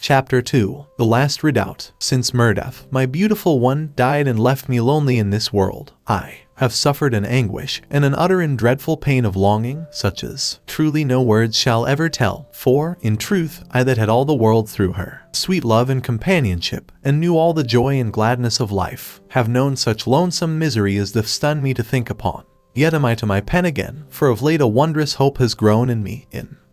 Chapter 2. The Last Redoubt. Since Murdeath, my beautiful one, died and left me lonely in this world, I have suffered an anguish and an utter and dreadful pain of longing, such as truly no words shall ever tell. For, in truth, I that had all the world through her, sweet love and companionship, and knew all the joy and gladness of life, have known such lonesome misery as doth stun me to think upon. Yet am I to my pen again, for of late a wondrous hope has grown in me,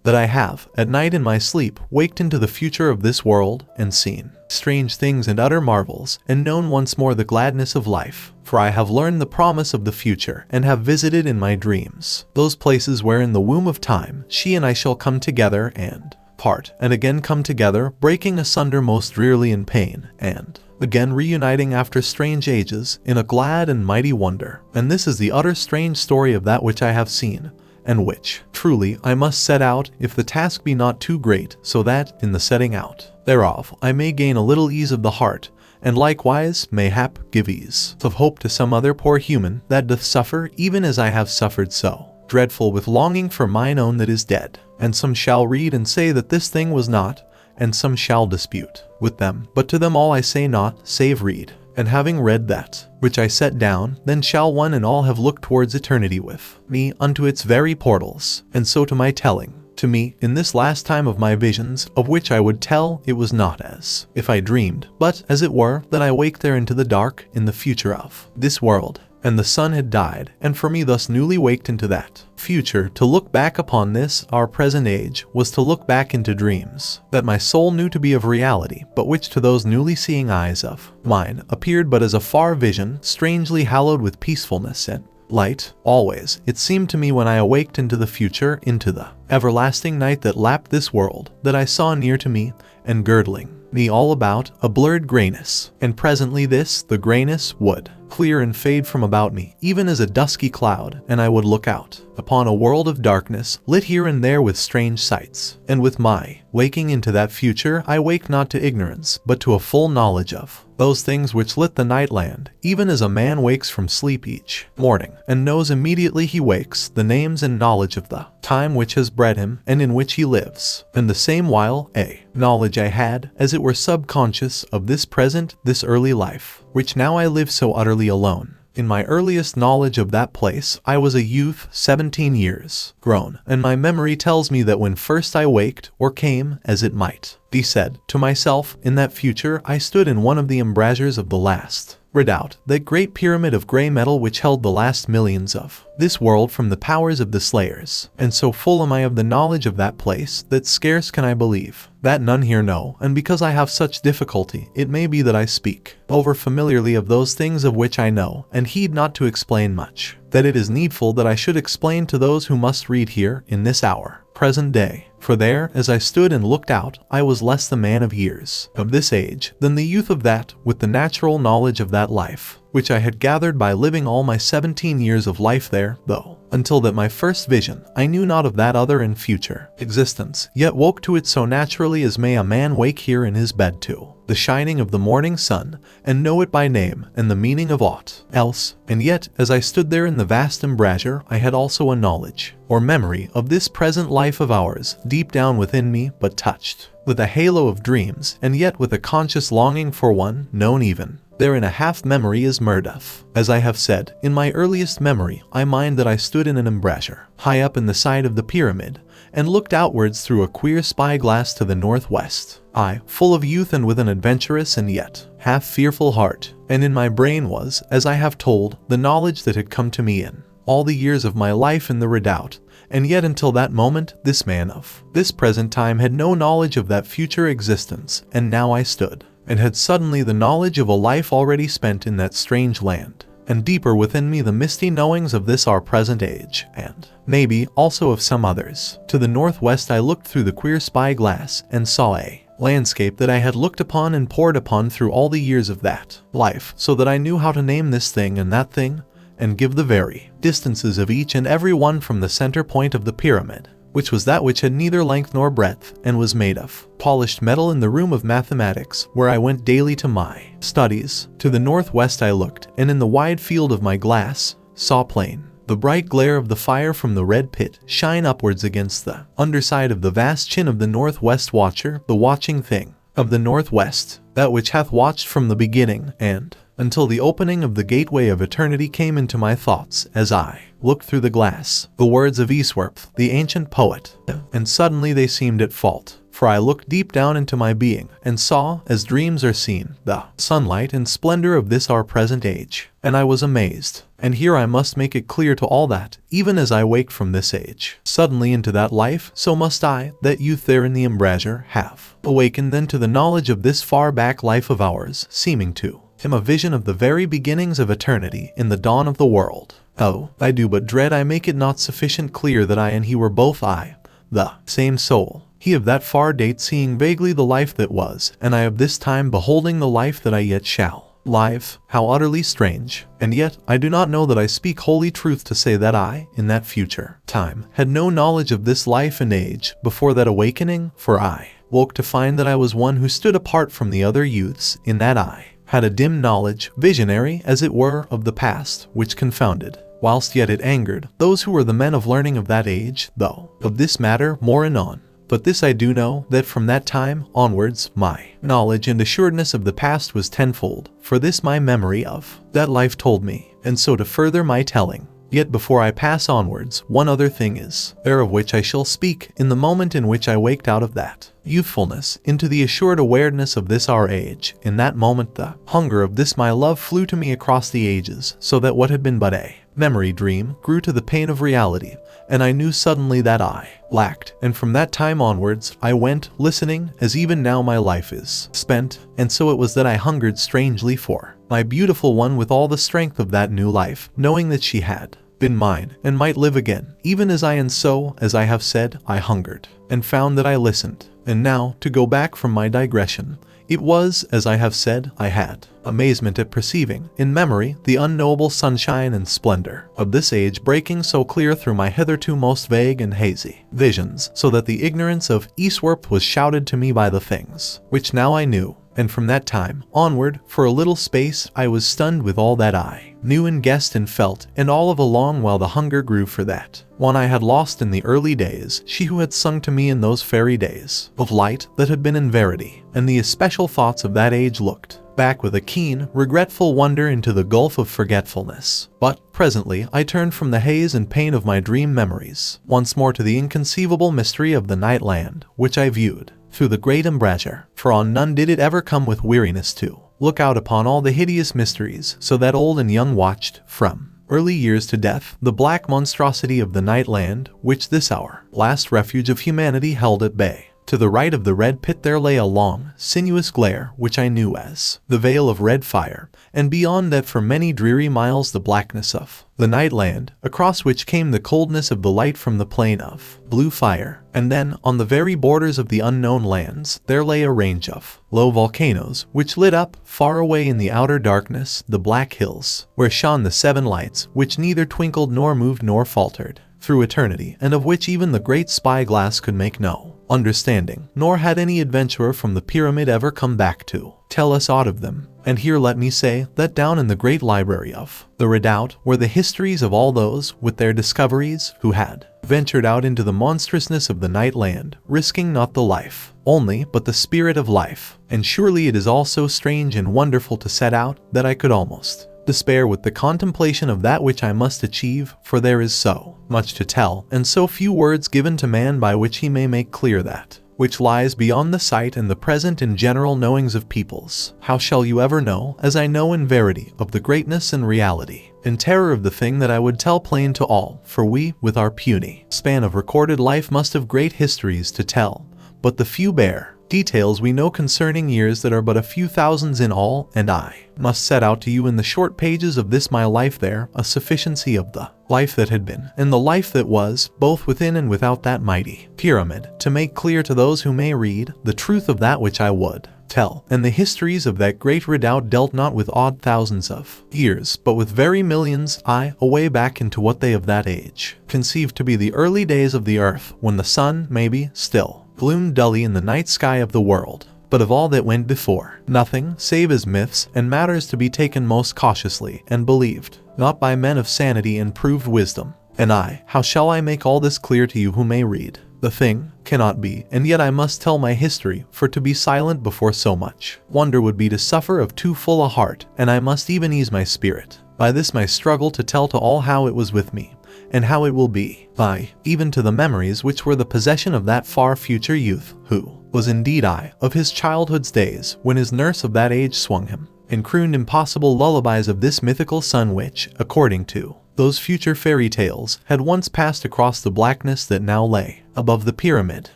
that I have, at night in my sleep, waked into the future of this world, and seen strange things and utter marvels, and known once more the gladness of life. For I have learned the promise of the future, and have visited in my dreams those places where in the womb of time she and I shall come together, and part, and again come together, breaking asunder most drearily in pain, and again reuniting after strange ages, in a glad and mighty wonder. And this is the utter strange story of that which I have seen, and which, truly, I must set out, if the task be not too great, so that, in the setting out thereof, I may gain a little ease of the heart, and likewise, mayhap, give ease of hope to some other poor human that doth suffer even as I have suffered so dreadful with longing for mine own that is dead. And some shall read and say that this thing was not, and some shall dispute with them. But to them all I say not, save read. And having read that which I set down, then shall one and all have looked towards eternity with me unto its very portals. And so to my telling, to me, in this last time of my visions, of which I would tell, it was not as if I dreamed, but, as it were, that I waked there into the dark, in the future of this world, and the sun had died, and for me thus newly waked into that future, to look back upon this, our present age, was to look back into dreams, that my soul knew to be of reality, but which to those newly seeing eyes of mine, appeared but as a far vision, strangely hallowed with peacefulness and light. Always, it seemed to me when I awaked into the future, into the everlasting night that lapped this world, that I saw near to me, and girdling me all about, a blurred grayness, and presently this, the grayness, would clear and fade from about me, even as a dusky cloud, and I would look out upon a world of darkness, lit here and there with strange sights. And with my waking into that future, I wake not to ignorance, but to a full knowledge of those things which lit the night land, even as a man wakes from sleep each morning, and knows immediately he wakes the names and knowledge of the time which has bred him, and in which he lives. And the same while, a knowledge I had, as it were subconscious, of this present, this early life, which now I live so utterly alone. In my earliest knowledge of that place, I was a youth, 17 years grown, and my memory tells me that when first I waked, or came, as it might be said, to myself, in that future, I stood in one of the embrasures of the last redoubt, that great pyramid of grey metal which held the last millions of this world from the powers of the slayers. And so full am I of the knowledge of that place, that scarce can I believe that none here know, and because I have such difficulty, it may be that I speak over familiarly of those things of which I know, and heed not to explain much, that it is needful that I should explain to those who must read here, in this hour, present day. For there, as I stood and looked out, I was less the man of years of this age than the youth of that, with the natural knowledge of that life, which I had gathered by living all my 17 years of life there, though, until that my first vision, I knew not of that other and future existence, yet woke to it so naturally as may a man wake here in his bed to the shining of the morning sun, and know it by name, and the meaning of aught else. And yet, as I stood there in the vast embrasure, I had also a knowledge, or memory, of this present life of ours, deep down within me, but touched with a halo of dreams, and yet with a conscious longing for one, known even there in a half memory as Murdeath. As I have said, in my earliest memory, I mind that I stood in an embrasure, high up in the side of the pyramid, and looked outwards through a queer spyglass to the northwest. I, full of youth and with an adventurous and yet half fearful heart, and in my brain was, as I have told, the knowledge that had come to me in all the years of my life in the redoubt, and yet until that moment, this man of this present time had no knowledge of that future existence, and now I stood, and had suddenly the knowledge of a life already spent in that strange land, and deeper within me the misty knowings of this our present age, and, maybe, also of some others. To the northwest I looked through the queer spyglass, and saw a landscape that I had looked upon and pored upon through all the years of that life, so that I knew how to name this thing and that thing, and give the very distances of each and every one from the center point of the pyramid, which was that which had neither length nor breadth, and was made of polished metal, in the room of mathematics, where I went daily to my studies. To the northwest I looked, and in the wide field of my glass, saw plain the bright glare of the fire from the red pit shine upwards against the underside of the vast chin of the northwest watcher, the watching thing, of the northwest, that which hath watched from the beginning, and until the opening of the gateway of eternity came into my thoughts as I looked through the glass, the words of Aesop, the ancient poet, and suddenly they seemed at fault. For I looked deep down into my being, and saw, as dreams are seen, the sunlight and splendor of this our present age. And I was amazed. And here I must make it clear to all that, even as I waked from this age, suddenly into that life, so must I, that youth there in the embrasure, have awakened then to the knowledge of this far back life of ours, seeming to him a vision of the very beginnings of eternity in the dawn of the world. Oh, I do but dread I make it not sufficient clear that I and he were both the same soul. He of that far date seeing vaguely the life that was, and I of this time beholding the life that I yet shall. Life, how utterly strange, and yet I do not know that I speak holy truth to say that I, in that future time, had no knowledge of this life and age before that awakening, for I woke to find that I was one who stood apart from the other youths, in that I had a dim knowledge, visionary as it were, of the past, which confounded, whilst yet it angered, those who were the men of learning of that age, though of this matter more anon. But this I do know, that from that time onwards my knowledge and assuredness of the past was tenfold, for this my memory of that life told me, and so to further my telling. Yet before I pass onwards, one other thing is there of which I shall speak in the moment in which I waked out of that youthfulness into the assured awareness of this our age. In that moment the hunger of this my love flew to me across the ages, so that what had been but a memory dream grew to the pain of reality, and I knew suddenly that I lacked, and from that time onwards I went listening, as even now my life is spent, and so it was that I hungered strangely for my beautiful one with all the strength of that new life, knowing that she had been mine and might live again, even as I, and so, as I have said, I hungered, and found that I listened. And now, to go back from my digression, it was, as I have said, I had amazement at perceiving, in memory, the unknowable sunshine and splendor of this age breaking so clear through my hitherto most vague and hazy visions, so that the ignorance of Aesop was shouted to me by the things which now I knew. And from that time onward, for a little space, I was stunned with all that I knew and guessed and felt, and all of a long while the hunger grew for that one I had lost in the early days, she who had sung to me in those fairy days of light that had been in verity, and the especial thoughts of that age looked back with a keen, regretful wonder into the gulf of forgetfulness. But presently I turned from the haze and pain of my dream memories once more to the inconceivable mystery of the night land, which I viewed through the great embrasure, for on none did it ever come with weariness to look out upon all the hideous mysteries, so that old and young watched, from early years to death, the black monstrosity of the night land, which this our last refuge of humanity held at bay. To the right of the red pit there lay a long, sinuous glare, which I knew as the veil of red fire, and beyond that for many dreary miles the blackness of the night land, across which came the coldness of the light from the plain of blue fire. And then, on the very borders of the unknown lands, there lay a range of low volcanoes, which lit up, far away in the outer darkness, the black hills, where shone the seven lights, which neither twinkled nor moved nor faltered through eternity, and of which even the great spyglass could make no understanding, nor had any adventurer from the pyramid ever come back to tell us aught of them. And here let me say that down in the great library of the redoubt were the histories of all those, with their discoveries, who had ventured out into the monstrousness of the night land, risking not the life only, but the spirit of life. And surely it is all so strange and wonderful to set out, that I could almost despair with the contemplation of that which I must achieve, for there is so much to tell, and so few words given to man by which he may make clear that which lies beyond the sight and the present and general knowings of peoples. How shall you ever know, as I know in verity, of the greatness and reality and terror of the thing that I would tell plain to all, for we, with our puny span of recorded life, must have great histories to tell, but the few bare details we know concerning years that are but a few thousands in all, and I must set out to you in the short pages of this my life there a sufficiency of the life that had been, and the life that was, both within and without that mighty pyramid, to make clear to those who may read the truth of that which I would tell. And the histories of that great redoubt dealt not with odd thousands of years, but with very millions, away back into what they of that age conceived to be the early days of the earth, when the sun, maybe, still gloomed dully in the night sky of the world. But of all that went before, nothing, save as myths and matters to be taken most cautiously, and believed not by men of sanity and proved wisdom. And how shall I make all this clear to you who may read the thing cannot be, and yet I must tell my history, for to be silent before so much wonder would be to suffer of too full a heart, and I must even ease my spirit. By this my struggle to tell to all how it was with me, and how it will be, by even to the memories which were the possession of that far future youth, who was indeed I, of his childhood's days, when his nurse of that age swung him, and crooned impossible lullabies of this mythical sun which, according to those future fairy tales, had once passed across the blackness that now lay above the pyramid.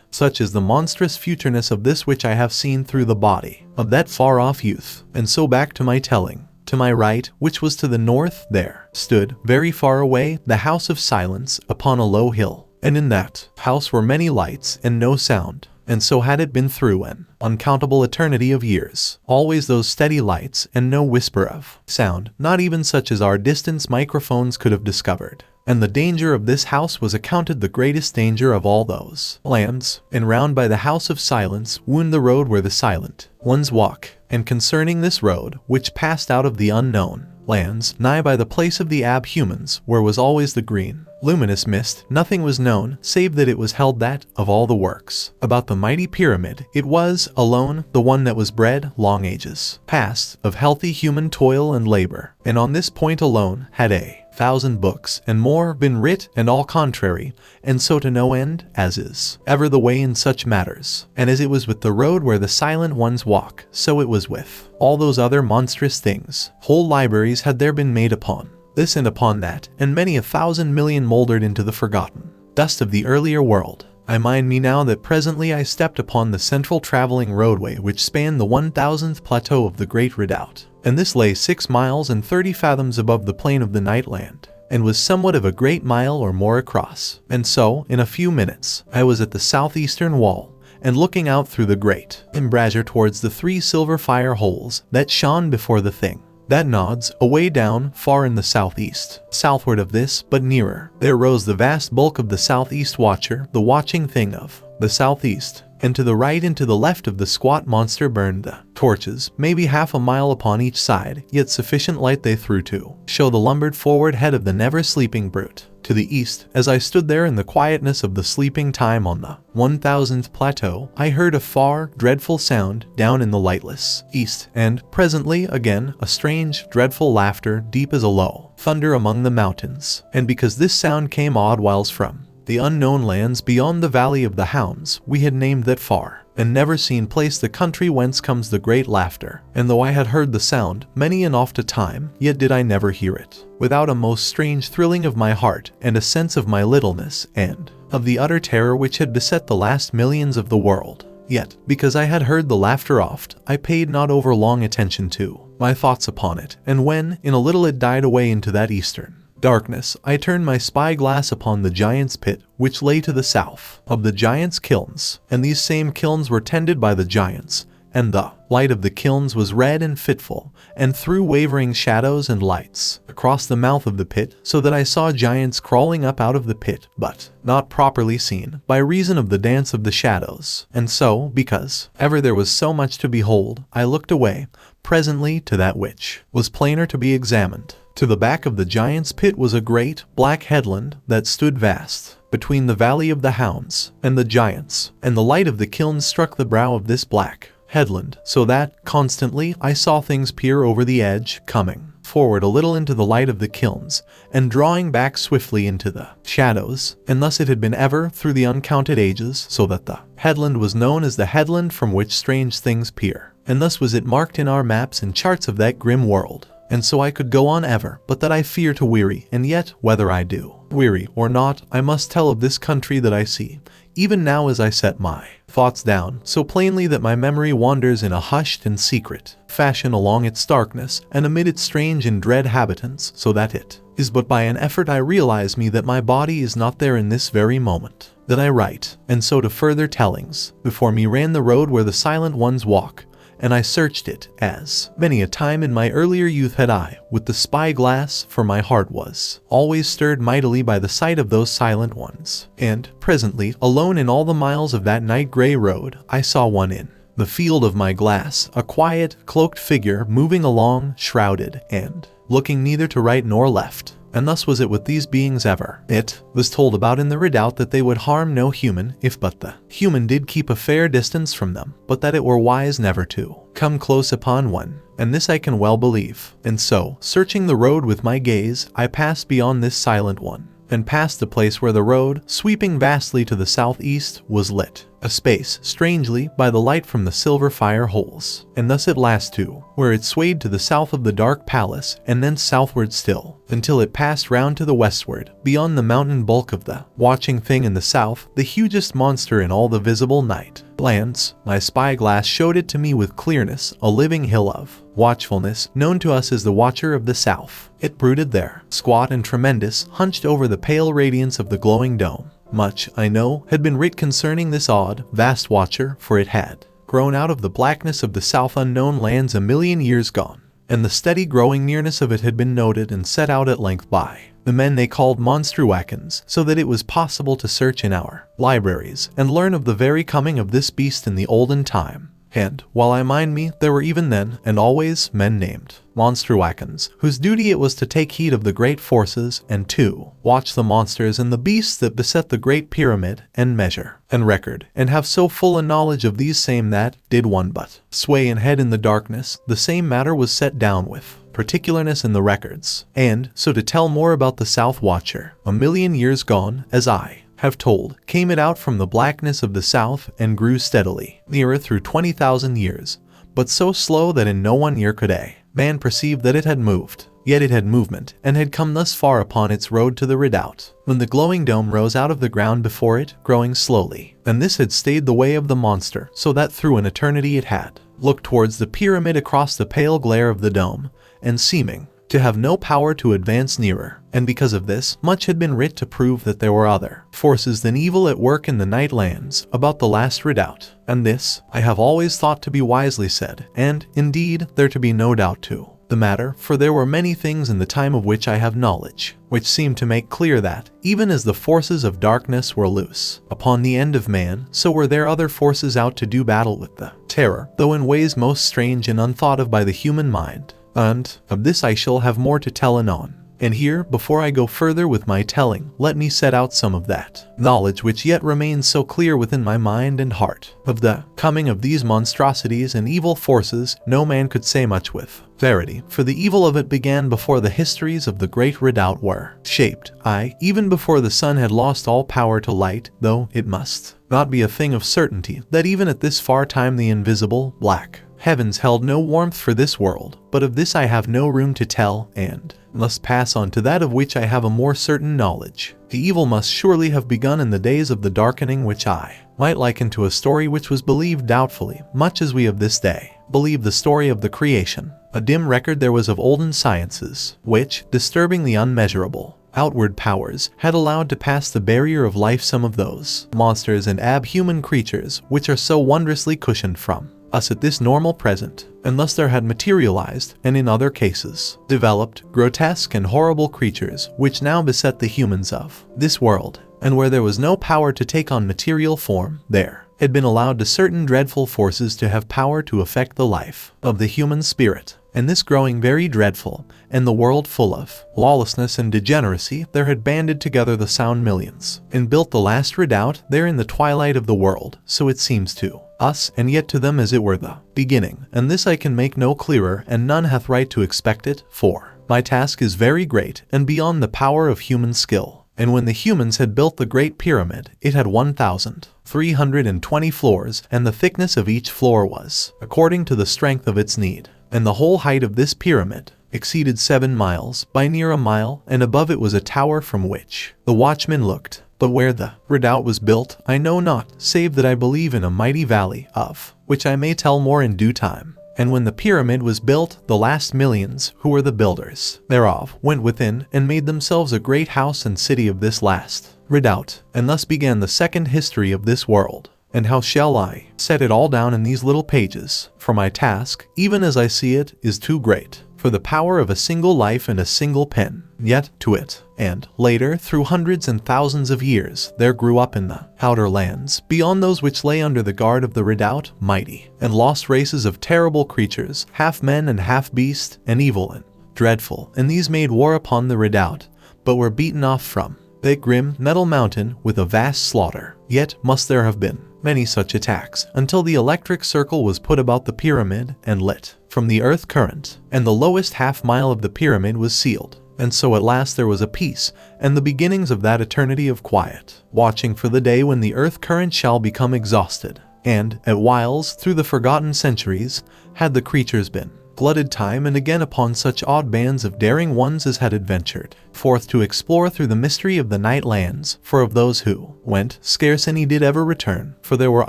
Such is the monstrous futureness of this which I have seen through the body of that far-off youth. And so back to my telling. To my right, which was to the north, there stood, very far away, the house of silence upon a low hill. And in that house were many lights and no sound. And so had it been through an uncountable eternity of years. Always those steady lights and no whisper of sound, not even such as our distant microphones could have discovered. And the danger of this house was accounted the greatest danger of all those lands. And round by the house of silence wound the road where the silent ones walk. And concerning this road, which passed out of the unknown lands, nigh by the place of the abhumans, where was always the green, luminous mist, nothing was known, save that it was held that, of all the works about the mighty pyramid, it was, alone, the one that was bred, long ages past, of healthy human toil and labor. And on this point alone had 1,000 books and more been writ, and all contrary, and so to no end, as is ever the way in such matters. And as it was with the road where the silent ones walk, so it was with all those other monstrous things. Whole libraries had there been made upon this and upon that, and many 1,000 million mouldered into the forgotten dust of the earlier world. I mind me now that presently I stepped upon the central traveling roadway which spanned the 1,000th plateau of the great redoubt, and this lay 6 miles and 30 fathoms above the plain of the Nightland, and was somewhat of a great mile or more across. And so, in a few minutes, I was at the southeastern wall, and looking out through the great embrasure towards the 3 silver fire holes that shone before the thing that nods away down far in the southeast. Southward of this, but nearer, there rose the vast bulk of the southeast watcher, the watching thing of the southeast, and to the right and to the left of the squat monster burned the torches, maybe half a mile upon each side, yet sufficient light they threw to show the lumbered forward head of the never-sleeping brute. To the east, as I stood there in the quietness of the sleeping time on the 1,000th plateau, I heard a far, dreadful sound down in the lightless east, and, presently, again, a strange, dreadful laughter, deep as a low thunder among the mountains. And because this sound came odd whiles from the unknown lands beyond the valley of the hounds, we had named that far and never seen place the country whence comes the great laughter. And though I had heard the sound many and oft a time, yet did I never hear it without a most strange thrilling of my heart, and a sense of my littleness, and of the utter terror which had beset the last millions of the world. Yet, because I had heard the laughter oft, I paid not over long attention to my thoughts upon it, and when, in a little it died away into that eastern darkness, I turned my spyglass upon the giant's pit, which lay to the south of the giant's kilns, and these same kilns were tended by the giants, and the light of the kilns was red and fitful, and threw wavering shadows and lights across the mouth of the pit, so that I saw giants crawling up out of the pit, but not properly seen, by reason of the dance of the shadows. And so, because ever there was so much to behold, I looked away, presently, to that which was plainer to be examined. To the back of the giant's pit was a great, black headland that stood vast between the valley of the hounds and the giants, and the light of the kilns struck the brow of this black headland, so that, constantly, I saw things peer over the edge, coming forward a little into the light of the kilns, and drawing back swiftly into the shadows, and thus it had been ever through the uncounted ages, so that the headland was known as the headland from which strange things peer, and thus was it marked in our maps and charts of that grim world. And so I could go on ever, but that I fear to weary, and yet, whether I do weary or not, I must tell of this country that I see, even now as I set my thoughts down, so plainly that my memory wanders in a hushed and secret fashion along its darkness, and amid its strange and dread habitants, so that it is but by an effort I realize me that my body is not there in this very moment that I write. And so to further tellings, before me ran the road where the silent ones walk, and I searched it, as many a time in my earlier youth had I, with the spyglass, for my heart was always stirred mightily by the sight of those silent ones. And, presently, alone in all the miles of that night-gray road, I saw one in the field of my glass, a quiet, cloaked figure moving along, shrouded, and looking neither to right nor left. and thus was it with these beings ever. It was told about in the redoubt that they would harm no human, if but the human did keep a fair distance from them, but that it were wise never to come close upon one. And this I can well believe. And so, searching the road with my gaze, I passed beyond this silent one, and past the place where the road, sweeping vastly to the southeast, was lit, a space, strangely, by the light from the silver fire holes. And thus at last too, where it swayed to the south of the dark palace, and thence southward still, until it passed round to the westward, beyond the mountain bulk of the watching thing in the south, the hugest monster in all the visible night lands. My spyglass showed it to me with clearness, a living hill of watchfulness, known to us as the Watcher of the South. It brooded there, squat and tremendous, hunched over the pale radiance of the glowing dome. Much, I know, had been writ concerning this odd, vast watcher, for it had grown out of the blackness of the south unknown lands a million years gone, and the steady growing nearness of it had been noted and set out at length by the men they called monstruackins, so that it was possible to search in our libraries and learn of the very coming of this beast in the olden time. And, while I mind me, there were even then, and always, men named monstruackins, whose duty it was to take heed of the great forces, and to watch the monsters and the beasts that beset the great pyramid, and measure, and record, and have so full a knowledge of these same that, did one but sway and head in the darkness, the same matter was set down with particularness in the records. And, so to tell more about the South Watcher, a million years gone, as I have told, came it out from the blackness of the south, and grew steadily nearer through 20,000 years, but so slow that in no 1 year could a man perceive that it had moved. Yet it had movement, and had come thus far upon its road to the redoubt, when the glowing dome rose out of the ground before it, growing slowly. And this had stayed the way of the monster, so that through an eternity it had looked towards the pyramid across the pale glare of the dome, and seeming to have no power to advance nearer. And because of this, much had been writ to prove that there were other forces than evil at work in the night lands about the last redoubt. And this I have always thought to be wisely said, and, indeed, there to be no doubt to the matter, for there were many things in the time of which I have knowledge, which seem to make clear that, even as the forces of darkness were loose upon the end of man, so were there other forces out to do battle with the terror, though in ways most strange and unthought of by the human mind. And of this I shall have more to tell anon. And here, before I go further with my telling, let me set out some of that knowledge which yet remains so clear within my mind and heart. Of the coming of these monstrosities and evil forces, no man could say much with verity, for the evil of it began before the histories of the great redoubt were shaped, aye, even before the sun had lost all power to light, though it must not be a thing of certainty that even at this far time the invisible, black heavens held no warmth for this world. But of this I have no room to tell, and must pass on to that of which I have a more certain knowledge. The evil must surely have begun in the days of the darkening, which I might liken to a story which was believed doubtfully, much as we of this day believe the story of the creation. A dim record there was of olden sciences, which, disturbing the unmeasurable outward powers, had allowed to pass the barrier of life some of those monsters and abhuman creatures which are so wondrously cushioned from us at this normal present, and thus there had materialized, and in other cases, developed, grotesque and horrible creatures which now beset the humans of this world, and where there was no power to take on material form, there had been allowed to certain dreadful forces to have power to affect the life of the human spirit. And this growing very dreadful, and the world full of lawlessness and degeneracy, there had banded together the sound millions, and built the last redoubt there in the twilight of the world, so it seems to us, and yet to them as it were the beginning. And this I can make no clearer, and none hath right to expect it, for my task is very great, and beyond the power of human skill. And when the humans had built the great pyramid, it had 1,320 floors, and the thickness of each floor was according to the strength of its need. And the whole height of this pyramid exceeded 7 miles by near a mile, and above it was a tower from which the watchmen looked. But where the redoubt was built, I know not, save that I believe in a mighty valley, of which I may tell more in due time. And when the pyramid was built, the last millions, who were the builders thereof, went within, and made themselves a great house and city of this last redoubt. And thus began the second history of this world. And how shall I set it all down in these little pages? For my task, even as I see it, is too great for the power of a single life and a single pen. Yet to it, and later, through hundreds and thousands of years, there grew up in the outer lands, beyond those which lay under the guard of the redoubt, mighty and lost races of terrible creatures, half men and half beast, and evil and dreadful. And these made war upon the redoubt, but were beaten off from that grim metal mountain with a vast slaughter. Yet must there have been many such attacks, until the electric circle was put about the pyramid and lit from the earth current, and the lowest half-mile of the pyramid was sealed. And so at last there was a peace, and the beginnings of that eternity of quiet, watching for the day when the earth current shall become exhausted. And, at whiles, through the forgotten centuries, had the creatures been glutted time and again upon such odd bands of daring ones as had adventured forth to explore through the mystery of the night lands, for of those who went, scarce any did ever return, for there were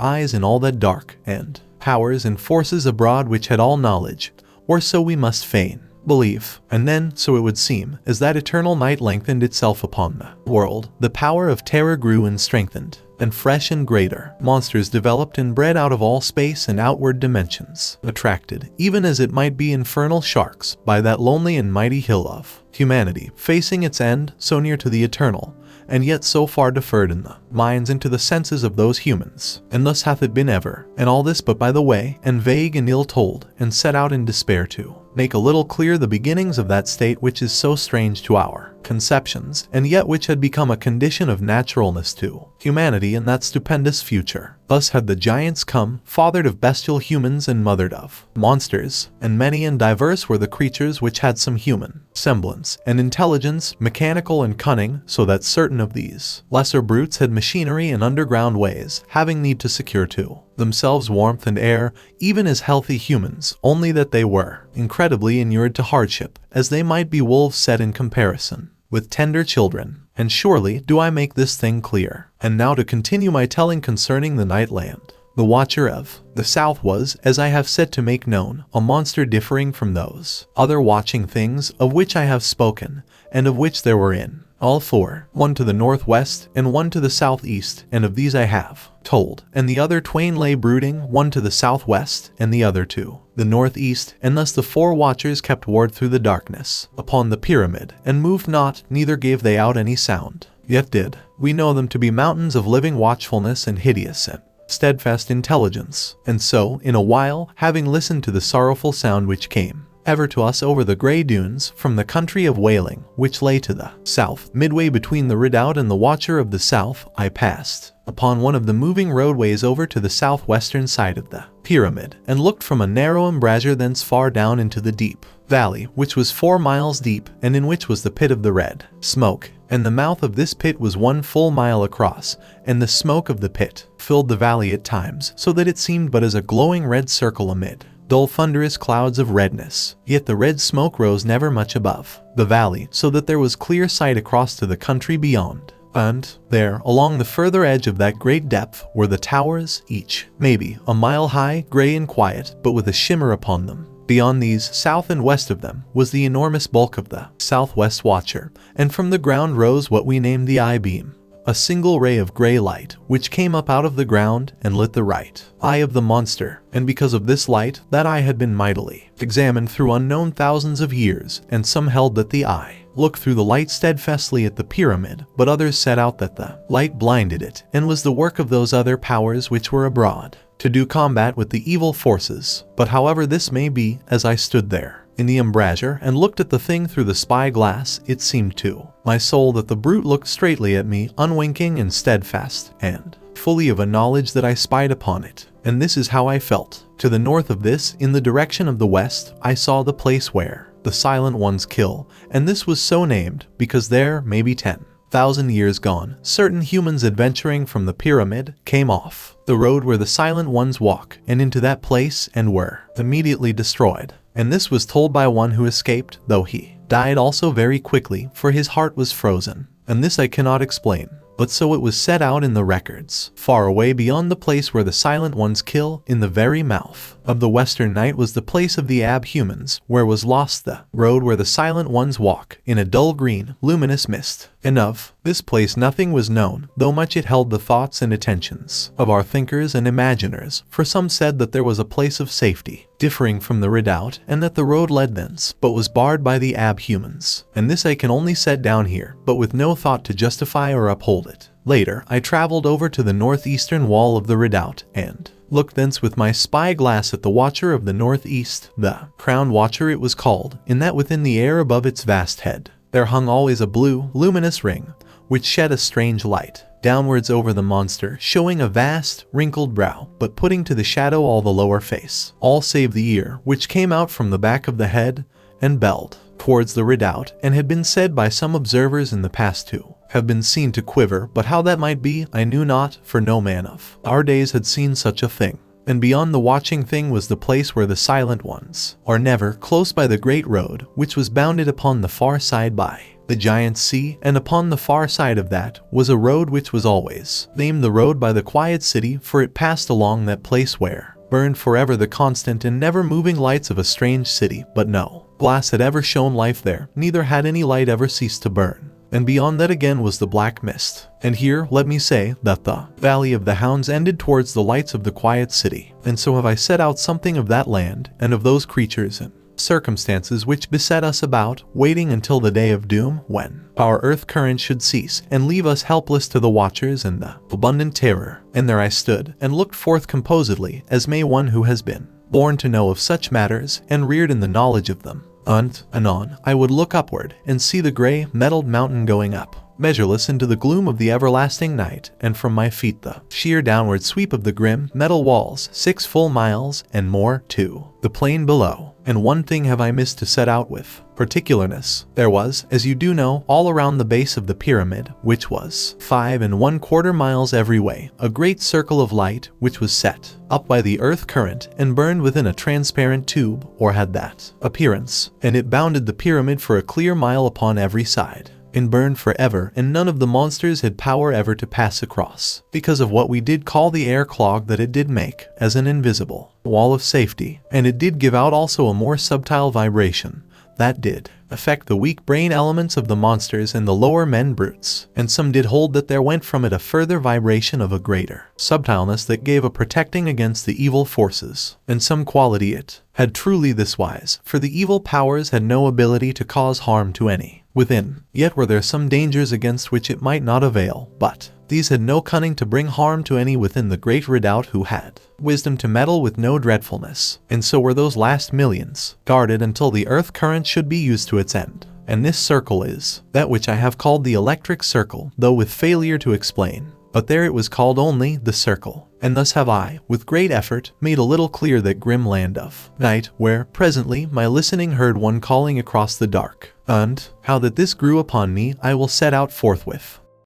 eyes in all that dark, and powers and forces abroad which had all knowledge, or so we must fain believe. And then, so it would seem, as that eternal night lengthened itself upon the world, the power of terror grew and strengthened, and fresh and greater monsters developed and bred out of all space and outward dimensions, attracted, even as it might be infernal sharks, by that lonely and mighty hill of humanity, facing its end, so near to the eternal, and yet so far deferred in the minds and to the senses of those humans. And thus hath it been ever, and all this but by the way, and vague and ill-told, and set out in despair to make a little clear the beginnings of that state which is so strange to our conceptions, and yet which had become a condition of naturalness to humanity in that stupendous future. Thus had the giants come, fathered of bestial humans and mothered of monsters, and many and diverse were the creatures which had some human semblance and intelligence, mechanical and cunning, so that certain of these lesser brutes had machinery and underground ways, having need to secure to themselves warmth and air, even as healthy humans, only that they were incredibly inured to hardship, as they might be wolves set in comparison with tender children. And surely do I make this thing clear. And now to continue my telling concerning the night land. The Watcher of the South was, as I have said, to make known, a monster differing from those other watching things of which I have spoken, and of which there were in all four, one to the northwest and one to the southeast, and of these I have told, and the other twain lay brooding, one to the southwest and the other to the northeast, and thus the four watchers kept ward through the darkness upon the pyramid, and moved not, neither gave they out any sound. Yet did we know them to be mountains of living watchfulness and hideous and steadfast intelligence. And so, in a while, having listened to the sorrowful sound which came ever to us over the grey dunes from the country of Wailing, which lay to the south, midway between the redoubt and the Watcher of the South, I passed upon one of the moving roadways over to the southwestern side of the pyramid, and looked from a narrow embrasure thence far down into the deep valley, which was 4 miles deep, and in which was the pit of the red smoke. And the mouth of this pit was 1 full mile across, and the smoke of the pit filled the valley at times, so that it seemed but as a glowing red circle amid dull thunderous clouds of redness. Yet the red smoke rose never much above the valley, so that there was clear sight across to the country beyond. And there, along the further edge of that great depth, were the towers, each maybe a mile high, grey and quiet, but with a shimmer upon them. Beyond these, south and west of them, was the enormous bulk of the southwest watcher, and from the ground rose what we named the eye-beam, a single ray of grey light, which came up out of the ground and lit the right eye of the monster. And because of this light, that eye had been mightily examined through unknown thousands of years, and some held that the eye looked through the light steadfastly at the pyramid, but others set out that the light blinded it, and was the work of those other powers which were abroad to do combat with the evil forces. But however this may be, as I stood there in the embrasure and looked at the thing through the spy-glass, it seemed to my soul that the brute looked straightly at me, unwinking and steadfast, and fully of a knowledge that I spied upon it. And this is how I felt. To the north of this, in the direction of the west, I saw the place where the Silent Ones kill, and this was so named because there, maybe 10,000 years gone, certain humans adventuring from the pyramid came off the road where the Silent Ones walk, and into that place, and were immediately destroyed. And this was told by one who escaped, though he died also very quickly, for his heart was frozen. And this I cannot explain, but so it was set out in the records. Far away beyond the place where the Silent Ones kill, in the very mouth of the western night, was the place of the abhumans, where was lost the road where the Silent Ones walk, in a dull green, luminous mist. And of this place nothing was known, though much it held the thoughts and attentions of our thinkers and imaginers, for some said that there was a place of safety, differing from the redoubt, and that the road led thence, but was barred by the abhumans. And this I can only set down here, but with no thought to justify or uphold it. Later, I traveled over to the northeastern wall of the redoubt, and looked thence with my spy-glass at the Watcher of the Northeast, the Crown Watcher it was called, in that within the air above its vast head there hung always a blue, luminous ring, which shed a strange light downwards over the monster, showing a vast, wrinkled brow, but putting to the shadow all the lower face, all save the ear, which came out from the back of the head, and belled towards the redoubt, and had been said by some observers in the past to have been seen to quiver, but how that might be, I knew not, for no man of our days had seen such a thing. And beyond the watching thing was the place where the silent ones are never, close by the great road, which was bounded upon the far side by the giant sea, and upon the far side of that was a road which was always named the road by the quiet city, for it passed along that place where burned forever the constant and never moving lights of a strange city, but no glass had ever shown life there, neither had any light ever ceased to burn. And beyond that again was the black mist. And here, let me say, that the Valley of the Hounds ended towards the lights of the quiet city. And so have I set out something of that land, and of those creatures and circumstances which beset us about, waiting until the day of doom, when our earth current should cease, and leave us helpless to the watchers and the abundant terror. And there I stood, and looked forth composedly, as may one who has been born to know of such matters, and reared in the knowledge of them. And anon I would look upward, and see the grey, metalled mountain going up, measureless into the gloom of the everlasting night, and from my feet the sheer downward sweep of the grim, metal walls, 6 full miles, and more, to the plain below. And one thing have I missed to set out with particularness. There was, as you do know, all around the base of the pyramid, which was 5 1/4 miles every way, a great circle of light, which was set up by the earth current, and burned within a transparent tube, or had that appearance, and it bounded the pyramid for a clear mile upon every side, and burned forever, and none of the monsters had power ever to pass across, because of what we did call the air clog that it did make, as an invisible wall of safety. And it did give out also a more subtile vibration, that did affect the weak brain elements of the monsters and the lower men brutes, and some did hold that there went from it a further vibration of a greater subtileness that gave a protecting against the evil forces, and some quality it had truly this wise, for the evil powers had no ability to cause harm to any within, yet were there some dangers against which it might not avail, but these had no cunning to bring harm to any within the great redoubt who had wisdom to meddle with no dreadfulness. And so were those last millions, guarded until the earth current should be used to its end. And this circle is that which I have called the electric circle, though with failure to explain. But there it was called only the circle. And thus have I, with great effort, made a little clear that grim land of night, where, presently, my listening heard one calling across the dark. And how that this grew upon me I will set out forthwith.